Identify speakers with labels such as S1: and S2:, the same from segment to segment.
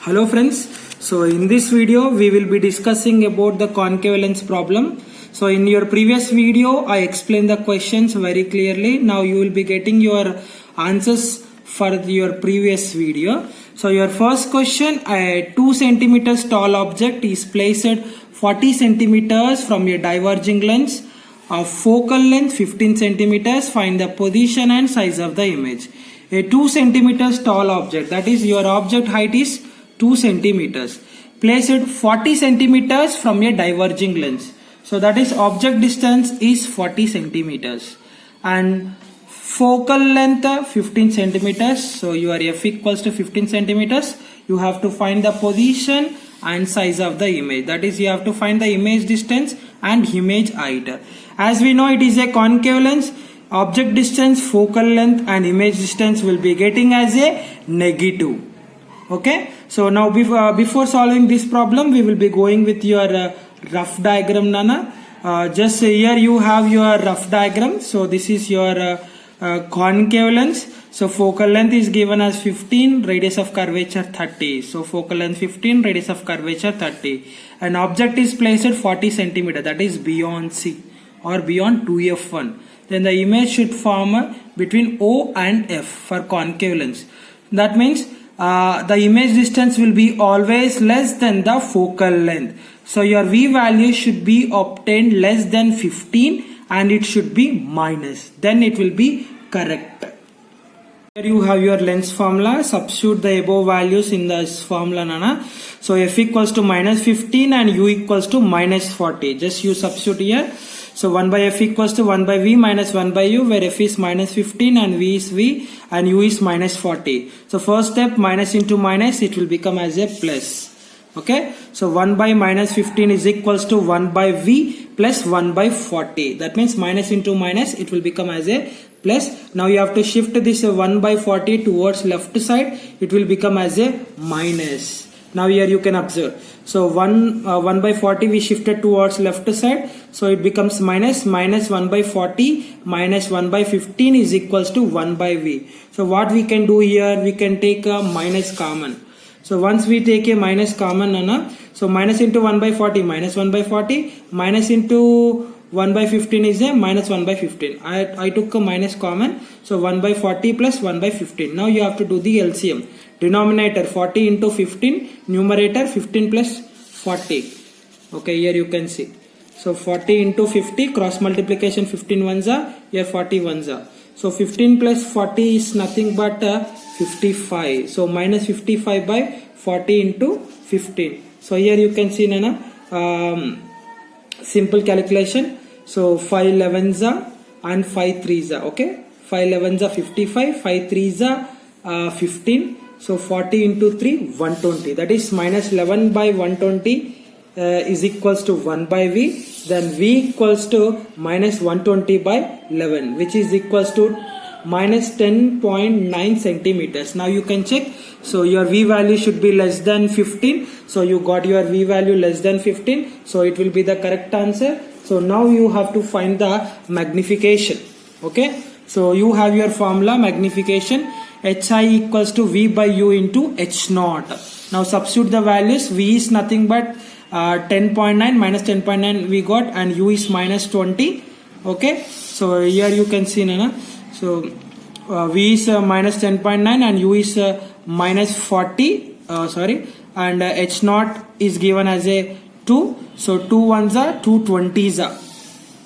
S1: Hello friends, so in this video we will be discussing about the concave lens problem. So in your previous video I explained the questions very clearly. Now you will be getting your answers for your previous video. So your first question, a 2 centimeters tall object is placed 40 centimeters from a diverging lens of focal length 15 centimeters. Find the position and size of the image. A 2 centimeters tall object, that is your object height is 2 centimeters, placed 40 centimeters from a diverging lens. So that is object distance is 40 centimeters and focal length 15 centimeters. So your f equals to 15 centimeters. You have to find the position and size of the image. That is, you have to find the image distance and image height. As we know, it is a concave lens. Object distance, focal length and image distance will be getting as a negative. Okay, so now before solving this problem we will be going with your rough diagram, Nana. Just here you have your rough diagram. So this is your concave lens. So focal length is given as 15, radius of curvature 30. So focal length 15, radius of curvature 30. An object is placed at 40 centimeter, that is beyond C or beyond 2f1. Then the image should form between O and F for concave lens. That means the image distance will be always less than the focal length. So your V value should be obtained less than 15 and it should be minus. Then it will be correct. Here you have your lens formula. Substitute the above values in this formula, Nana. So f equals to minus 15 and u equals to minus 40. Just you substitute here. So 1 by f equals to 1 by v minus 1 by u, where f is minus 15 and v is v and u is minus 40. So first step, minus into minus, it will become as a plus. Okay, so 1 by minus 15 is equals to 1 by v plus 1 by 40. That means minus into minus, it will become as a plus. Now you have to shift this 1 by 40 towards left side, it will become as a minus. Now here you can observe. So 1 by 40 we shifted towards left side. So it becomes minus 1 by 40 minus 1 by 15 is equals to 1 by v. So what we can do here, we can take a minus common. So once we take a minus common, Nana, so minus into 1 by 40 minus 1 by 40 minus into 1 by 15 is a minus 1 by 15. I took a minus common. So 1 by 40 plus 1 by 15. Now you have to do the LCM. Denominator 40 into 15, numerator 15 plus 40. Okay, here you can see. So 40 into 50, cross multiplication 15 ones are, here 40 ones are. So 15 plus 40 is nothing but 55. So minus 55 by 40 into 15. So here you can see, Nana, simple calculation. So 5 11s are and 5 3s are. Okay, 5 11s are 55, 5 3s are 15. So 40 into 3, 120. That is minus 11 by 120 is equals to 1 by v. Then v equals to minus 120 by 11, which is equals to minus 10.9 centimeters. Now you can check. So your v value should be less than 15. So you got your v value less than 15. So it will be the correct answer. So now you have to find the magnification. Okay. So you have your formula magnification. Hi equals to v by u into h naught. Now substitute the values. V is nothing but 10.9 minus 10.9 we got, and u is minus 20. Okay, so here you can see, Nana. So v is minus 10.9 and u is minus 40. And h naught is given as a 2. So 2 ones are 2 20s are.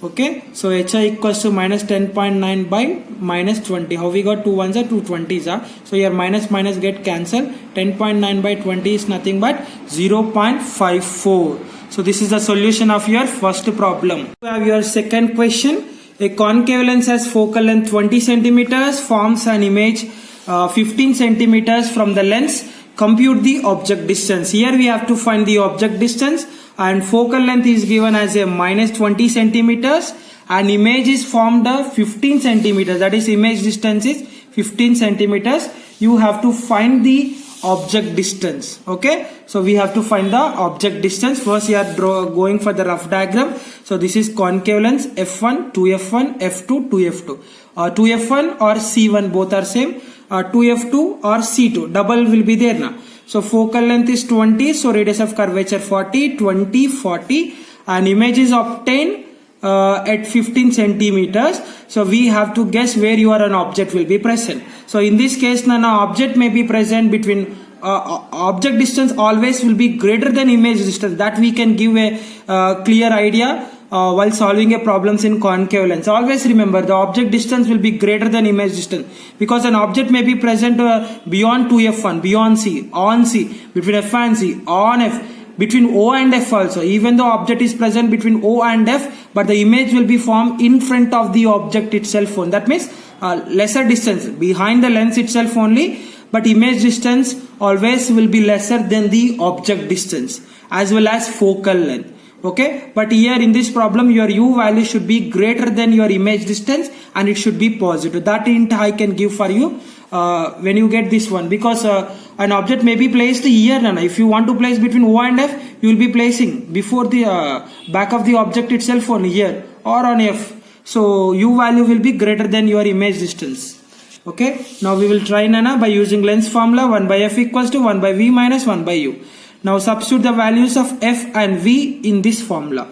S1: Okay, so hi equals to minus 10.9 by minus 20. How we got 2 ones are 2 20s are. So your minus minus get cancelled. 10.9 by 20 is nothing but 0.54. So this is the solution of your first problem. You have your second question. A concave lens has focal length 20 centimeters, forms an image 15 centimeters from the lens. Compute the object distance. Here we have to find the object distance, and focal length is given as a minus 20 centimeters and image is formed 15 centimeters. That is, image distance is 15 centimeters. You have to find the object distance. Okay, so we have to find the object distance. First you are going for the rough diagram. So this is concave lens, f1 2f1 f2 2f2. 2f1 or c1 both are same. 2f2 or c2 double will be there now. So focal length is 20, so radius of curvature 40, 20, 40, and image is obtained at 15 centimeters. So we have to guess where your an object will be present. So in this case, an object may be present between object distance always will be greater than image distance. That we can give a clear idea while solving a problems in concave lens. Always remember the object distance will be greater than image distance, because an object may be present beyond 2f1, beyond C, on C, between f and C, on f, between O and F also. Even though object is present between O and F, but the image will be formed in front of the object itself only. That means lesser distance behind the lens itself only, but image distance always will be lesser than the object distance as well as focal length. Okay, but here in this problem your U value should be greater than your image distance and it should be positive. That hint I can give for you when you get this one, because an object may be placed here. And if you want to place between O and F, you will be placing before the back of the object itself on here or on F. So U value will be greater than your image distance. Okay, now we will try Nana by using lens formula. 1 by F equals to 1 by V minus 1 by U. Now substitute the values of F and V in this formula.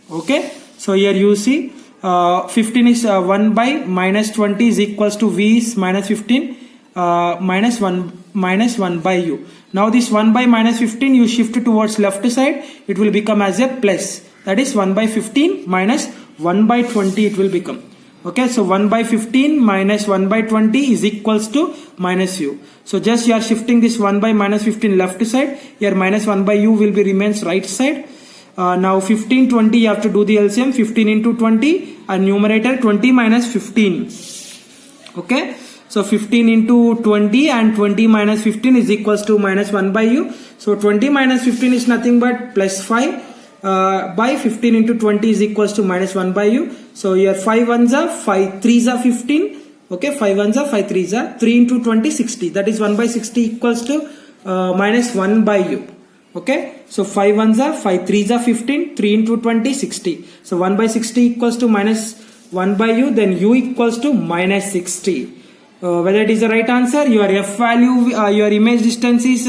S1: Okay, so here you see 15 is 1 by minus 20 is equals to V is minus 15 minus 1 by U. Now this 1 by minus 15 you shift towards left side, it will become as a plus. That is 1 by 15 minus 1 by 20 it will become. Okay, so 1 by 15 minus 1 by 20 is equals to minus U. So just you are shifting this 1 by minus 15 left side, here minus 1 by U will be remains right side. Now 15, 20 you have to do the LCM, 15 into 20 and numerator 20 minus 15. Okay, so 15 into 20 and 20 minus 15 is equals to minus 1 by U. So 20 minus 15 is nothing but plus 5. By 15 into 20 is equals to minus 1 by U. So here 5 ones are 5 3s are 15. Okay, 5 ones are 5 3s are 3 into 20 60. That is 1 by 60 equals to minus 1 by U. Okay, so 5 ones are 5 3s are 15. 3 into 20 60. So 1 by 60 equals to minus 1 by U. Then U equals to minus 60. Whether it is the right answer, your F value, your image distance is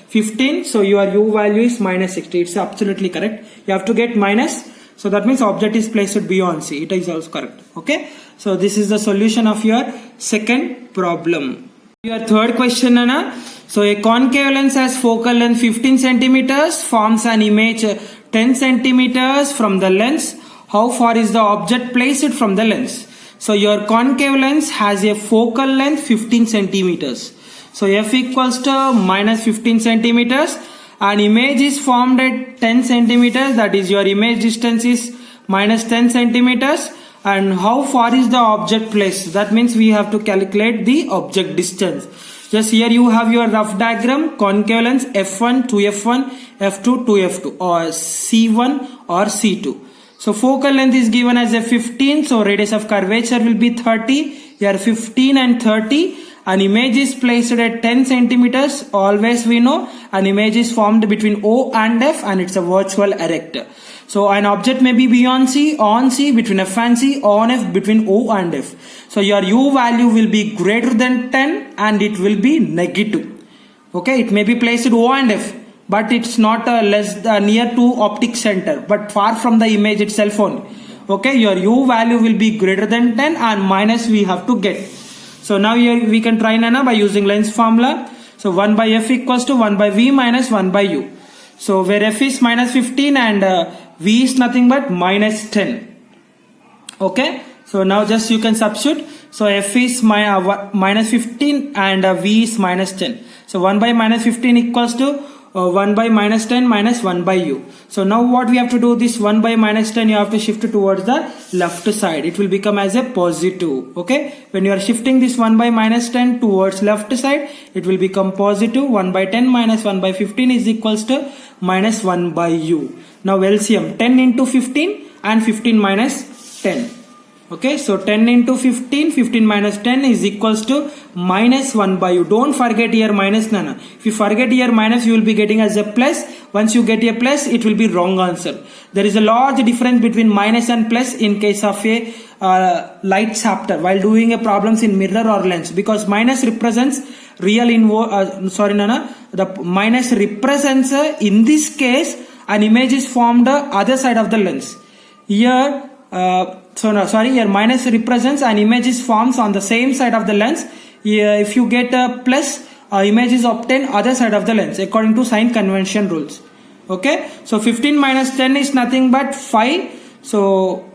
S1: 15, so your U value is minus 60. It's absolutely correct. You have to get minus, so that means object is placed beyond C. It is also correct. Okay, so this is the solution of your second problem. Your third question, Anna. So a concave lens has focal length 15 centimeters, forms an image 10 centimeters from the lens. How far is the object placed from the lens? So your concave lens has a focal length 15 centimeters. So F equals to minus 15 centimeters. An image is formed at 10 centimeters. That is your image distance is minus 10 centimeters. And how far is the object placed? That means we have to calculate the object distance. Just here you have your rough diagram. Concave lens F1 to F1, F2 to F2 or C1 or C2. So focal length is given as a 15, so radius of curvature will be 30. Here 15 and 30. An image is placed at 10 centimeters. Always we know an image is formed between O and F and it's a virtual erect. So an object may be beyond C, on C, between F and C, on F, between O and F. So your U value will be greater than 10 and it will be negative. Okay, it may be placed O and F, but it's not near to optic center, but far from the image itself only. Okay, your U value will be greater than 10 and minus we have to get. So now here we can try Nana by using lens formula. So 1 by F equals to 1 by V minus 1 by U. So where F is minus 15 and V is nothing but minus 10. Okay, so now just you can substitute. So F is minus 15 and V is minus 10. So 1 by minus 15 equals to 1 by minus 10 minus 1 by U. So now what we have to do, this 1 by minus 10 you have to shift towards the left side. It will become as a positive. Okay, when you are shifting this 1 by minus 10 towards left side, it will become positive. 1 by 10 minus 1 by 15 is equals to minus 1 by U. Now LCM 10 into 15 and 15 minus 10. Okay, so 10 into 15, 15 minus 10 is equals to minus 1 by u. Don't forget here minus nana. If you forget here minus, you will be getting as a plus. Once you get a plus, it will be wrong answer. There is a large difference between minus and plus in case of a light chapter while doing a problems in mirror or lens, because minus represents real the minus represents in this case an image is formed other side of the lens. Here here minus represents an image is formed on the same side of the lens. Here, if you get a plus, image is obtained other side of the lens according to sign convention rules. Okay, so 15 minus 10 is nothing but 5. So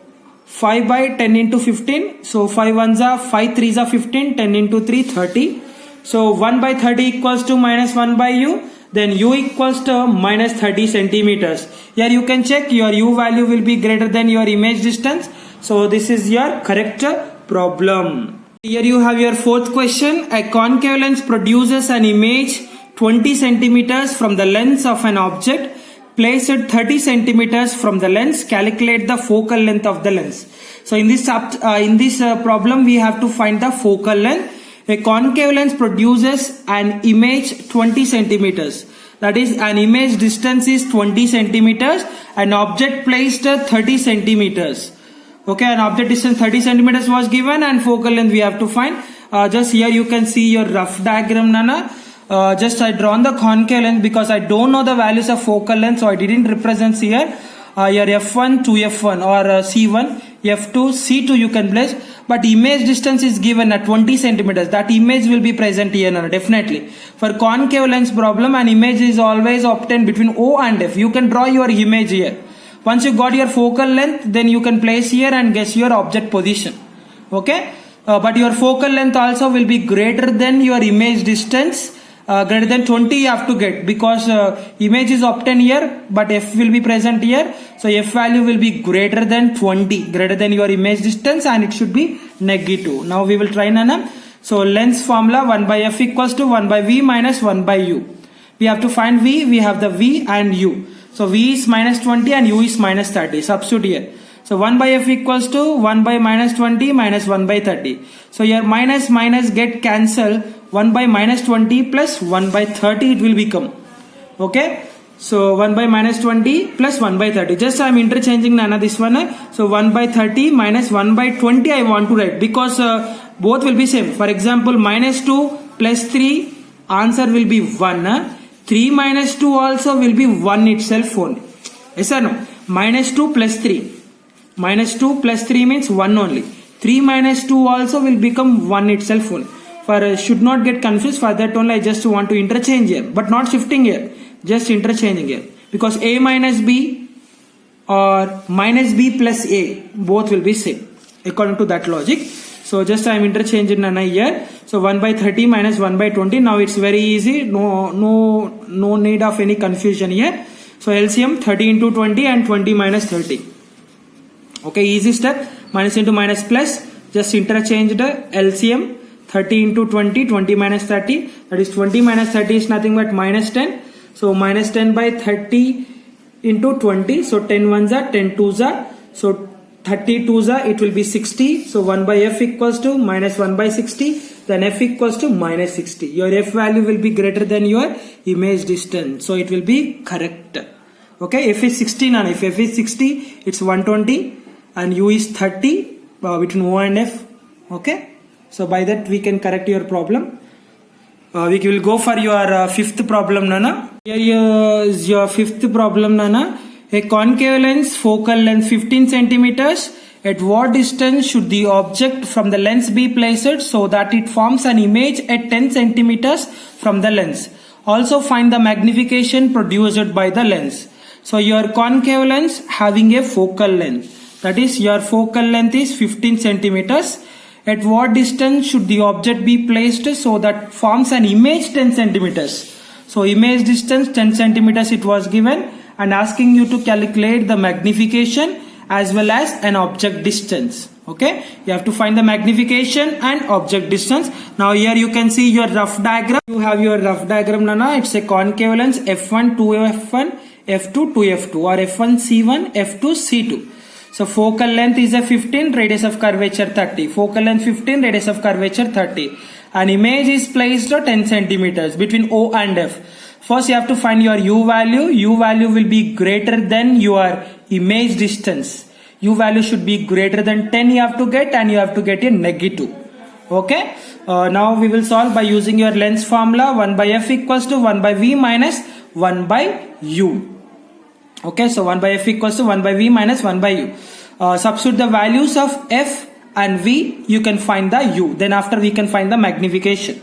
S1: 5 by 10 into 15. So 5 ones are 5 3s are 15. 10 into 3 30. So 1 by 30 equals to minus 1 by u. Then u equals to minus 30 centimeters. Here you can check your u value will be greater than your image distance. So this is your correct problem. Here you have your fourth question. A concave lens produces an image 20 centimeters from the lens of an object. Place it 30 centimeters from the lens. Calculate the focal length of the lens. So in this problem we have to find the focal length. A concave lens produces an image 20 centimeters. That is, an image distance is 20 centimeters. An object placed 30 centimeters. Okay, an object distance 30 centimeters was given and focal length we have to find. Just here you can see your rough diagram, Nana. Just I drawn the concave lens because I don't know the values of focal length, so I didn't represent here. Your f1 to f1 or c1, f2, c2 you can place, but image distance is given at 20 centimeters. That image will be present here, Nana, definitely. For concave lens problem, an image is always obtained between O and F. You can draw your image here. Once you got your focal length, then you can place here and guess your object position. Okay, but your focal length also will be greater than your image distance. Greater than 20 you have to get, because image is obtained here but f will be present here, so f value will be greater than 20, greater than your image distance, and it should be negative. Now we will try, Nana. So lens formula 1 by f equals to 1 by v minus 1 by u. We have to find v. We have the v and u. So v is minus 20 and u is minus 30. Substitute here. So 1 by f equals to 1 by minus 20 minus 1 by 30. So your minus get cancelled. 1 by minus 20 plus 1 by 30 it will become. Okay. So 1 by minus 20 plus 1 by 30. Just I am interchanging, Nana, this one. So 1 by 30 minus 1 by 20 I want to write, because both will be same. For example, minus 2 plus 3 answer will be 1. 3 minus 2 also will be 1 itself only. Yes or no? Minus 2 plus 3. Minus 2 plus 3 means 1 only. 3 minus 2 also will become 1 itself only. For should not get confused, for that only I just want to interchange here, but not shifting here, just interchanging here, because a minus b or minus b plus a both will be same according to that logic. So just I am interchanging, Nana, here. So 1 by 30 minus 1 by 20. Now it's very easy. No need of any confusion here. So LCM 30 into 20 and 20 minus 30. Okay, easy step. Minus into minus plus. Just interchange the LCM 30 into 20, 20 minus 30. That is 20 minus 30 is nothing but minus 10. So minus 10 by 30 into 20. So 10 ones are 10 twos are. So 30 twos are, it will be 60. So 1 by f equals to minus 1 by 60. Then f equals to minus 60. Your f value will be greater than your image distance. So it will be correct. Okay, f is 60, and if f is 60, it's 120 and u is 30 between O and f. Okay, so by that we can correct your problem. We will go for your fifth problem, Nana. Here is your fifth problem, Nana. A concave lens, focal length 15 centimeters. At what distance should the object from the lens be placed so that it forms an image at 10 centimeters from the lens? Also find the magnification produced by the lens. So your concave lens having a focal length. That is, your focal length is 15 centimeters. At what distance should the object be placed so that forms an image 10 centimeters? So image distance 10 centimeters it was given, and asking you to calculate the magnification as well as an object distance. Okay, you have to find the magnification and object distance. Now here you can see your rough diagram. You have your rough diagram, Nana. It's a concave lens f1 to f1, f2 to f2, or f1 c1, f2 c2. So focal length is a 15, radius of curvature 30. Focal length 15, radius of curvature 30. An image is placed at 10 centimeters between O and F. First you have to find your U value. U value will be greater than your image distance. U value should be greater than 10 you have to get, and you have to get a negative. Okay. Now we will solve by using your length formula. 1 by F equals to 1 by V minus 1 by U. Okay, so 1 by F equals to 1 by V minus 1 by U. Substitute the values of F and V, you can find the U. Then after we can find the magnification.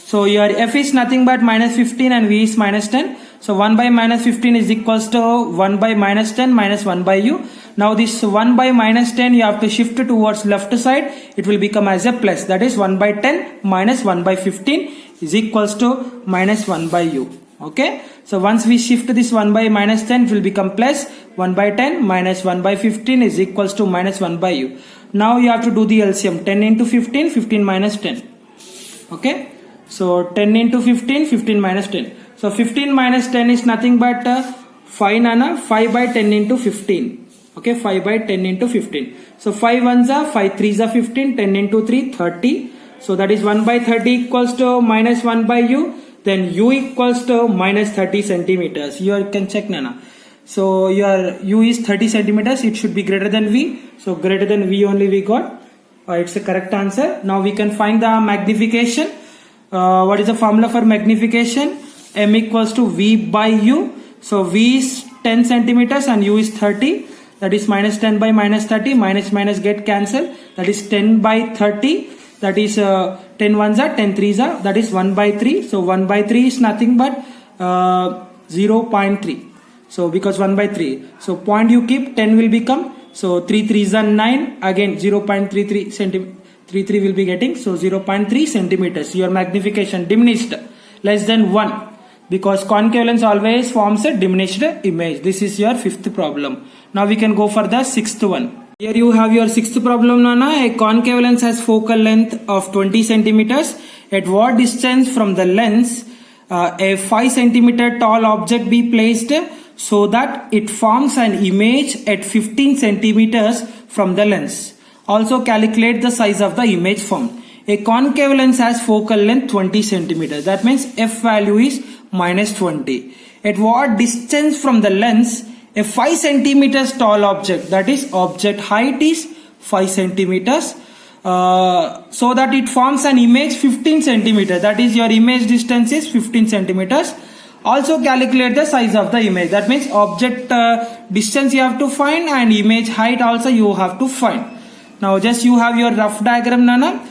S1: So your F is nothing but minus 15 and V is minus 10. So 1 by minus 15 is equals to 1 by minus 10 minus 1 by U. Now this 1 by minus 10 you have to shift towards left side. It will become as a plus. That is 1 by 10 minus 1 by 15 is equals to minus 1 by U. Okay. So once we shift this 1 by minus 10, it will become plus 1 by 10 minus 1 by 15 is equals to minus 1 by U. Now you have to do the LCM. 10 into 15, 15 minus 10. Okay. So 10 into 15, 15 minus 10. So 15 minus 10 is nothing but 5 nana, 5 by 10 into 15. Okay, 5 by 10 into 15. So 5 ones are 5 threes are 15, 10 into 3, 30. So that is 1 by 30 equals to minus 1 by U. Then U equals to minus 30 centimeters. You can check nana. So your U is 30 centimeters. It should be greater than V. So greater than V only we got. It's a correct answer. Now we can find the magnification. What is the formula for magnification? M equals to V by U. So V is 10 centimeters and U is 30. That is minus 10 by minus 30. Minus minus get cancelled. That is 10 by 30. That is 10 ones are 10 threes are. That is 1 by 3. So 1 by 3 is nothing but 0.3. So because 1 by 3. So point you keep 10 will become. So 3 threes are 9. Again 0.33 centimeters. 33 will be getting. So 0.3 centimeters. Your magnification diminished less than 1. Because concave lens always forms a diminished image. This is your fifth problem. Now we can go for the sixth one. Here you have your sixth problem, Nana. A concave lens has focal length of 20 centimeters. At what distance from the lens a 5 centimeter tall object be placed so that it forms an image at 15 centimeters from the lens? Also calculate the size of the image formed. A concave lens has focal length 20 centimeters. That means F value is minus 20. At what distance from the lens a 5 centimeters tall object, that is object height is 5 centimeters, so that it forms an image 15 centimeters, that is your image distance is 15 centimeters. Also calculate the size of the image. That means object distance you have to find and image height also you have to find. Now just you have your rough diagram, Nana.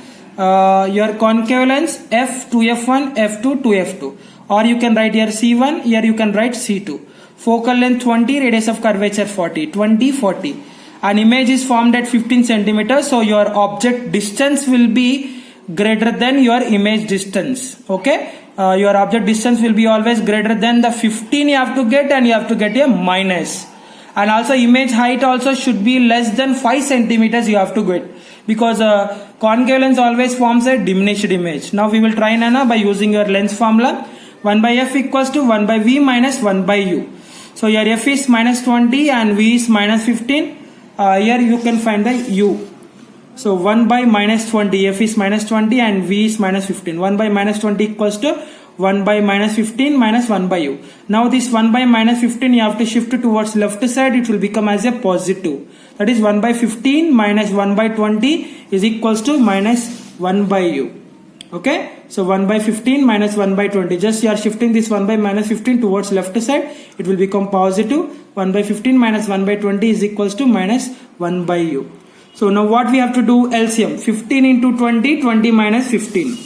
S1: Your concave lens F to F1, F2 to F2, or you can write here C1, here you can write C2. Focal length 20, radius of curvature 40, 20, 40. An image is formed at 15 centimeters. So your object distance will be greater than your image distance. Okay. Your object distance will be always greater than the 15 you have to get, and you have to get a minus. And also image height also should be less than 5 centimeters you have to get. Because concave lens always forms a diminished image. Now we will try, Nana, by using your lens formula. 1 by F equals to 1 by V minus 1 by U. So your F is minus 20 and V is minus 15. Here you can find the U. So 1 by minus 20, F is minus 20 and V is minus 15. 1 by minus 20 equals to 1 by minus 15 minus 1 by U. Now this 1 by minus 15 you have to shift towards left side. It will become as a positive. That is 1 by 15 minus 1 by 20 is equals to minus 1 by U. Okay. So 1 by 15 minus 1 by 20. Just you are shifting this 1 by minus 15 towards left side. It will become positive. 1 by 15 minus 1 by 20 is equals to minus 1 by U. So now what we have to do? LCM. 15 into 20, 20 minus 15.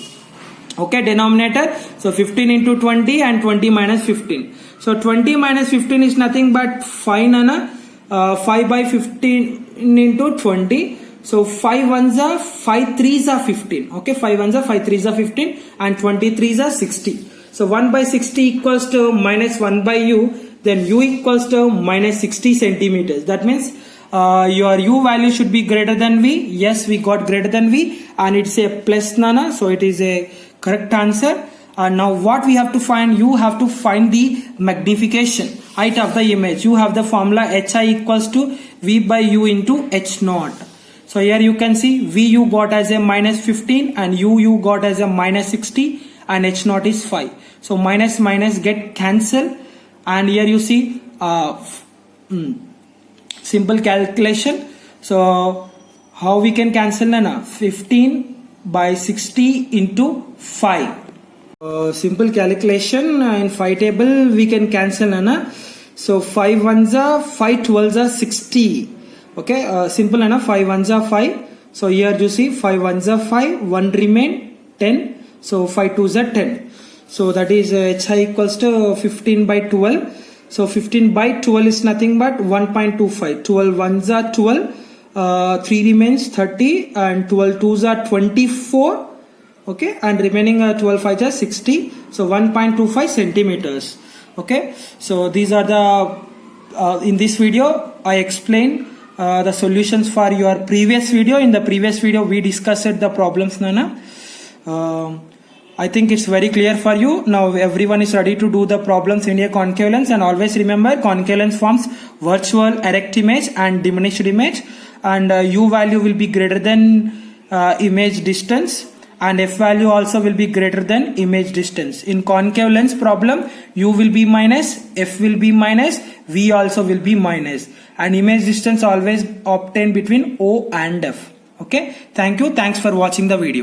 S1: Okay, denominator. So 15 into 20 and 20 minus 15. So 20 minus 15 is nothing but 5, Nana. 5 by 15 into 20. So 5 ones are 5 threes are 15. Okay, 5 ones are 5 threes are 15 and 20 threes are 60. So 1 by 60 equals to minus 1 by U. Then U equals to minus 60 centimeters. That means your U value should be greater than V. Yes, we got greater than V and it's a plus, Nana. So it is a correct answer. And now what we have to find, you have to find the magnification height of the image. You have the formula HI equals to V by U into H naught. So here you can see VU got as a minus 15 and UU got as a minus 60 and H naught is 5. So minus minus get cancelled, and here you see simple calculation. So how we can cancel na? 15 by 60 into 5. Simple calculation in 5 table we can cancel na. So 5 ones are 5 12s are 60. Okay, simple na, 5 ones are 5. So here you see 5 ones are 5, 1 remain 10. So 5 2s are 10. So that is HI equals to 15 by 12. So 15 by 12 is nothing but 1.25. 12 ones are 12. 3 remains 30 and 12 2s are 24. Okay, and remaining 12 5s are 60. So 1.25 centimeters. Okay, so these are the in this video I explained the solutions for your previous video. In the previous video we discussed the problems, Nana. I think it's very clear for you. Now everyone is ready to do the problems in a concave lens, and always remember concave lens forms virtual erect image and diminished image, and U value will be greater than image distance, and F value also will be greater than image distance. In concave lens problem, U will be minus, F will be minus, V also will be minus, and image distance always obtained between O and F. Okay, thank you. Thanks for watching the video.